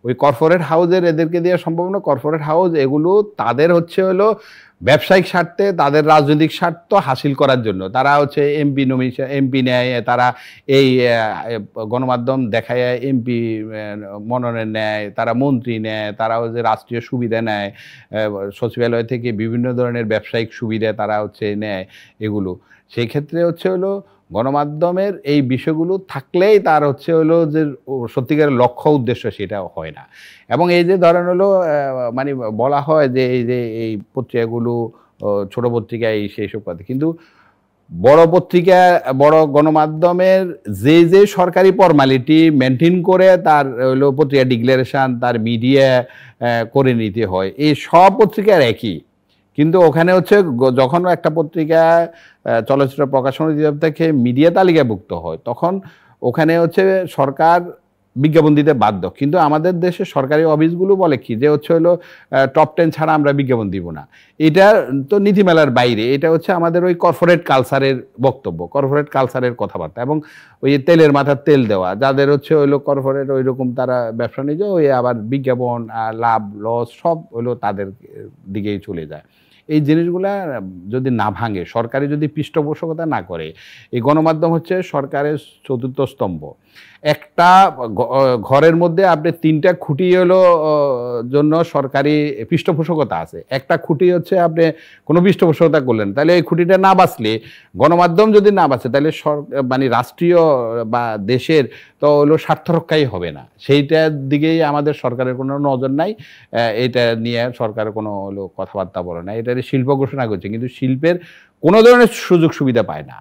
ওই কর্পোরেট হাউজের এদেরকে দেওয়া সম্ভব না। কর্পোরেট হাউস এগুলো তাদের হচ্ছে হলো ব্যবসায়িক স্বার্থে, তাদের রাজনৈতিক স্বার্থ হাসিল করার জন্য তারা হচ্ছে এমপি নেয়, তারা এই গণমাধ্যম দেখায় এমপি মনোনয়ন নেয়, তারা মন্ত্রী নেয়, তারা হচ্ছে রাষ্ট্রীয় সুবিধা নেয়, সচিবালয় থেকে বিভিন্ন ধরনের ব্যবসায়িক সুবিধা তারা হচ্ছে নেয় এগুলো। সেই ক্ষেত্রে হচ্ছে হলো গণমাধ্যমের এই বিষয়গুলো থাকলেই তার হচ্ছে হলো যে সত্যিকারের লক্ষ্য উদ্দেশ্য সেটা হয় না। এবং এই যে ধরেন হলো মানে বলা হয় যে এই যে এই পত্রিকাগুলো ছোট পত্রিকা এই সেইসব কথা, কিন্তু বড় পত্রিকা, বড় গণমাধ্যমের যে সরকারি ফরমালিটি মেনটেন করে তার হলো পত্রিকা ডিক্লারেশন, তার মিডিয়া করে নিতে হয়, এই সব পত্রিকার একই। কিন্তু ওখানে হচ্ছে যখন একটা পত্রিকা চলচ্চিত্র প্রকাশন অধিদপ্তর থেকে মিডিয়া তালিকাভুক্ত হয়, তখন ওখানে হচ্ছে সরকার বিজ্ঞাপন দিতে বাধ্য। কিন্তু আমাদের দেশে সরকারি অফিসগুলো বলে কি যে হচ্ছে হলো টপ 10 ছাড়া আমরা বিজ্ঞাপন দিব না। এটা তো নীতিমালার বাইরে। এটা হচ্ছে আমাদের ওই কর্পোরেট কালচারের বক্তব্য, কর্পোরেট কালচারের কথাবার্তা। এবং ওই তেলের মাথার তেল দেওয়া, যাদের হচ্ছে হইলো কর্পোরেট ওইরকম তারা ব্যবসা নিয়ে যায়, ওই আবার বিজ্ঞাপন লাভ লস সব হলো তাদের দিকেই চলে যায়। এই জিনিসগুলা যদি না ভাঙে, সরকারি যদি পৃষ্ঠপোষকতা না করে, এই গণমাধ্যম হচ্ছে সরকারের চতুর্থ স্তম্ভ। একটা ঘরের মধ্যে আপনি ৩টা খুঁটি হলো জন্য সরকারি পৃষ্ঠপোষকতা আছে। একটা খুঁটি হচ্ছে আপনি কোনো পৃষ্ঠপোষকতা করলেন, তাহলে এই খুঁটিটা না বাঁচলে, গণমাধ্যম যদি না বাঁচে, তাহলে মানে রাষ্ট্রীয় বা দেশের তো হলো স্বার্থ রক্ষাই হবে না। সেইটার দিকেই আমাদের সরকারের কোনো নজর নাই। এটা নিয়ে সরকারের কোনো হলো কথাবার্তা বলে না। এটা শিল্প ঘোষণা করছে, কিন্তু শিল্পের কোনো ধরনের সুযোগ সুবিধা পায় না।